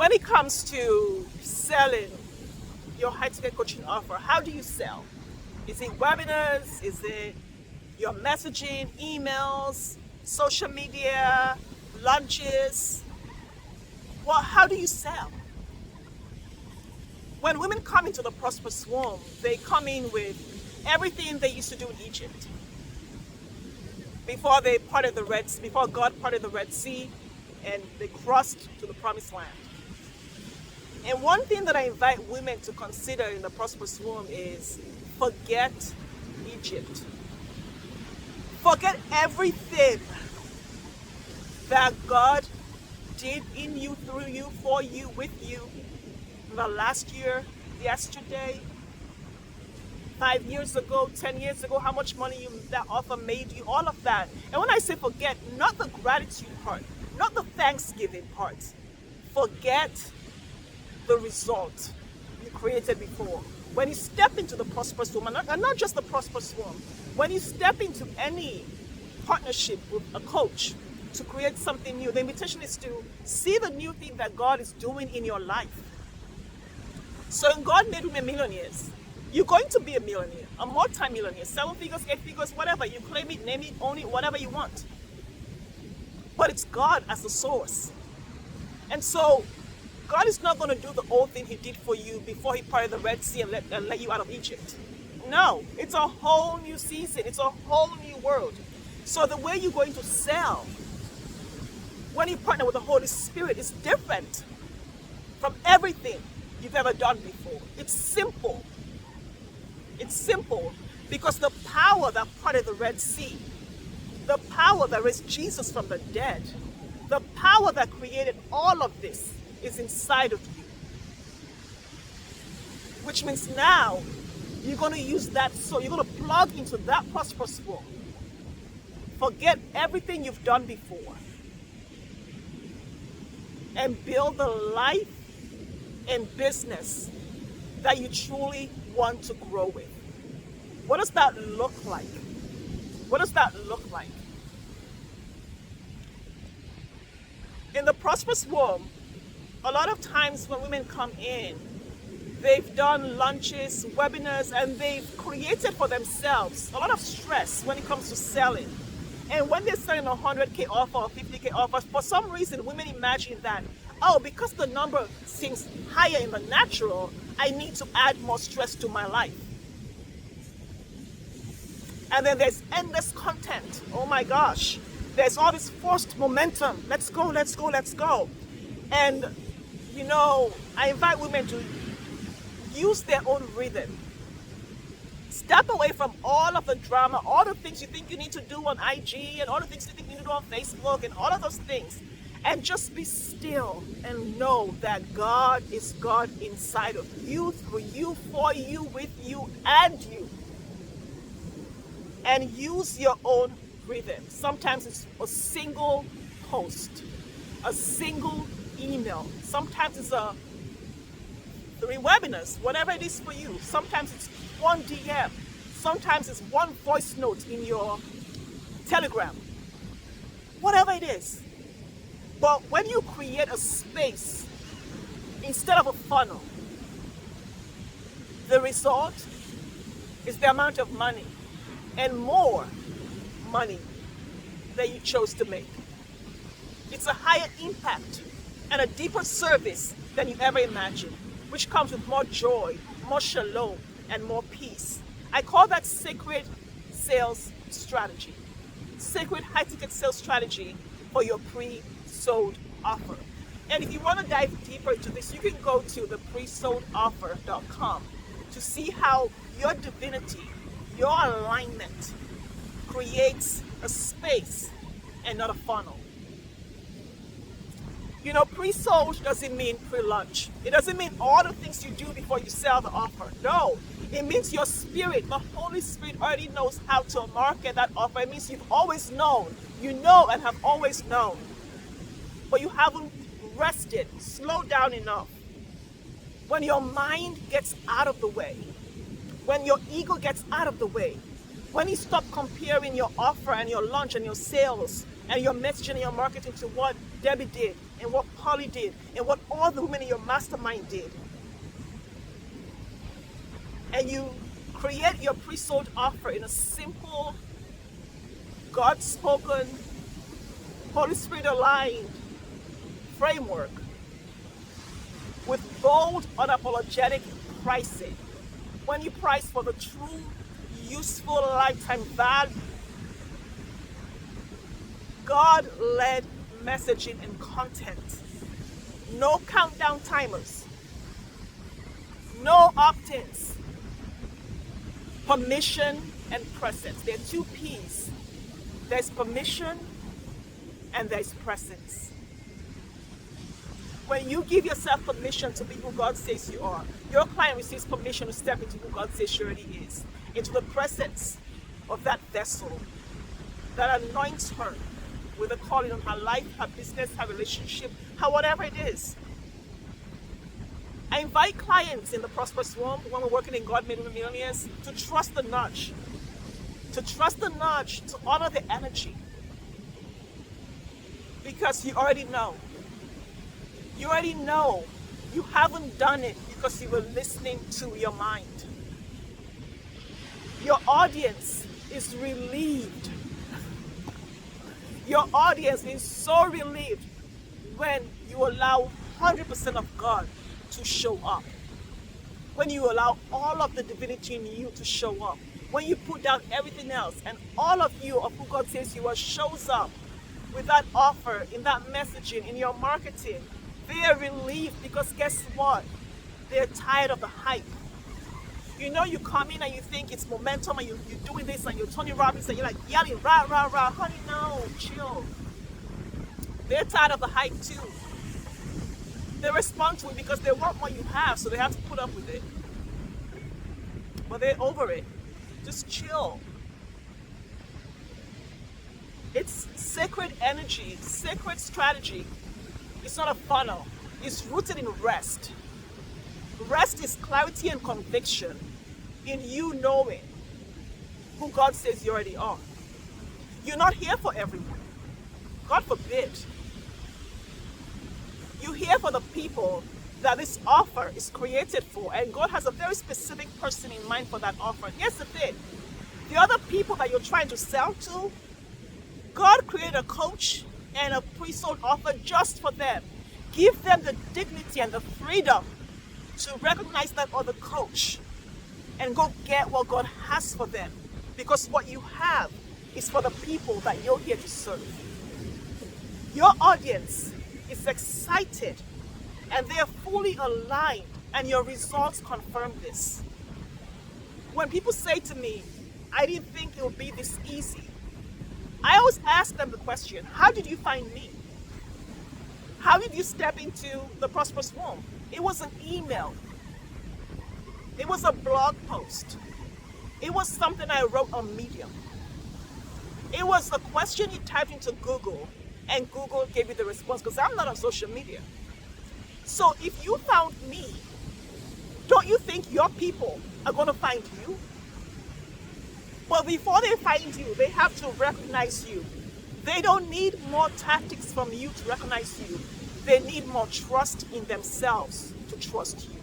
When it comes to selling your high-ticket coaching offer, how do you sell? Is it webinars? Is it your messaging, emails, social media, lunches? Well, how do you sell? When women come into the prosperous womb, they come in with everything they used to do in Egypt before before God parted the Red Sea and they crossed to the promised land. And one thing that I invite women to consider in the prosperous womb is forget Egypt. Forget everything that God did in you, through you, for you, with you in the last year, yesterday, 5 years ago, 10 years ago, how much money that offer made you, all of that. And when I say forget, not the gratitude part, not the thanksgiving part. Forget the result you created before. When you step into the prosperous womb, and not just the prosperous womb, when you step into any partnership with a coach to create something new, the invitation is to see the new thing that God is doing in your life. So God made women millionaires. You're going to be a millionaire, a multi-millionaire, 7 figures, 8 figures, whatever. You claim it, name it, own it, whatever you want. But it's God as the source. And so God is not going to do the old thing he did for you before he parted the Red Sea and let you out of Egypt. No, it's a whole new season. It's a whole new world. So the way you're going to sell when you partner with the Holy Spirit is different from everything you've ever done before. It's simple. It's simple because the power that parted the Red Sea, the power that raised Jesus from the dead, the power that created all of this is inside of you. Which means now you're going to use that, so you're going to plug into that prosperous womb. Forget everything you've done before and build the life and business that you truly want to grow with. What does that look like? What does that look like? In the prosperous womb, a lot of times when women come in, they've done lunches, webinars, and they've created for themselves a lot of stress when it comes to selling. And when they're selling a 100K offer or 50K offer, for some reason, women imagine that, oh, because the number seems higher in the natural, I need to add more stress to my life. And then there's endless content. Oh my gosh. There's all this forced momentum. Let's go, let's go, let's go. And, you know, I invite women to use their own rhythm. Step away from all of the drama, all the things you think you need to do on IG and all the things you think you need to do on Facebook and all of those things. And just be still and know that God is God inside of you, through you, for you, with you, and you. And use your own rhythm. Sometimes it's a single post, a single email. Sometimes it's 3 webinars, whatever it is for you. Sometimes it's 1 DM. Sometimes it's 1 voice note in your Telegram. Whatever it is. But when you create a space instead of a funnel, the result is the amount of money and more money that you chose to make. It's a higher impact and a deeper service than you ever imagined, which comes with more joy, more shalom, and more peace. I call that sacred sales strategy. Sacred high-ticket sales strategy for your pre-sold offer. And if you want to dive deeper into this, you can go to thepresoldoffer.com to see how your divinity, your alignment creates a space and not a funnel. You know, pre-sold doesn't mean pre-launch. It doesn't mean all the things you do before you sell the offer. No, it means your spirit, the Holy Spirit already knows how to market that offer. It means you've always known. You know and have always known. But you haven't rested, slowed down enough. When your mind gets out of the way, when your ego gets out of the way, when you stop comparing your offer and your launch and your sales and your messaging and your marketing to what Debbie did and what Polly did and what all the women in your mastermind did. And you create your pre-sold offer in a simple, God-spoken, Holy Spirit aligned framework with bold, unapologetic pricing. When you price for the true, useful lifetime value, God-led messaging and content. No countdown timers. No opt-ins. Permission and presence. There are two P's. There's permission and there's presence. When you give yourself permission to be who God says you are, your client receives permission to step into who God says she already is, into the presence of that vessel that anoints her with a calling on her life, her business, her relationship, her whatever it is. I invite clients in the Prosperous Womb, when we're working in God Made Women Millionaires, to trust the nudge. To trust the nudge, to honor the energy. Because you already know. You already know. You haven't done it because you were listening to your mind. Your audience is relieved. Your audience is so relieved when you allow 100% of God to show up. When you allow all of the divinity in you to show up. When you put down everything else and all of you of who God says you are shows up with that offer, in that messaging, in your marketing, they are relieved because guess what? They're tired of the hype. You know, you come in and you think it's momentum and you're doing this and you're Tony Robbins and you're like yelling, rah, rah, rah. Honey, no, chill. They're tired of the hype too. They respond to it because they want what you have, so they have to put up with it. But they're over it. Just chill. It's sacred energy, sacred strategy. It's not a funnel. It's rooted in rest. Rest is clarity and conviction in you knowing who God says you already are. You're not here for everyone. God forbid. You're here for the people that this offer is created for, and God has a very specific person in mind for that offer. Here's the thing. The other people that you're trying to sell to, God created a coach and a pre-sold offer just for them. Give them the dignity and the freedom to recognize that other coach and go get what God has for them. Because what you have is for the people that you're here to serve. Your audience is excited and they are fully aligned, and your results confirm this. When people say to me, I didn't think it would be this easy, I always ask them the question, how did you find me? How did you step into the Prosperous Womb? It was an email. It was a blog post. It was something I wrote on Medium. It was a question you typed into Google and Google gave you the response, because I'm not on social media. So if you found me, don't you think your people are going to find you? But before they find you, they have to recognize you. They don't need more tactics from you to recognize you. They need more trust in themselves to trust you.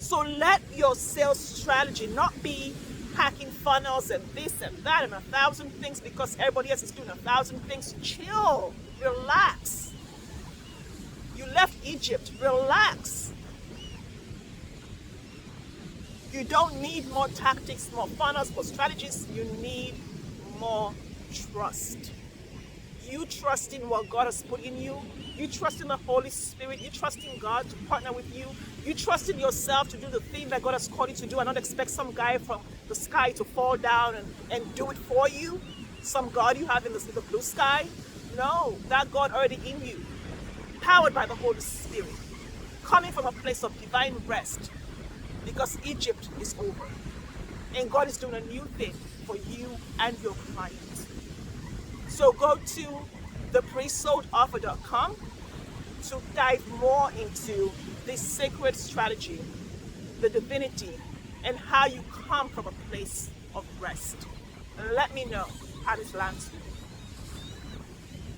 So let your sales strategy not be hacking funnels and this and that and 1,000 things because everybody else is doing 1,000 things. Chill, relax. You left Egypt, relax. You don't need more tactics, more funnels, more strategies. You need more trust. You trust in what God has put in you. You trust in the Holy Spirit. You trust in God to partner with you. You trust in yourself to do the thing that God has called you to do and not expect some guy from the sky to fall down and do it for you. Some God you have in the blue sky. No, that God already in you. Powered by the Holy Spirit. Coming from a place of divine rest. Because Egypt is over. And God is doing a new thing for you and your clients. So go to thepresoldoffer.com to dive more into this sacred strategy, the divinity, and how you come from a place of rest. And let me know how this lands you.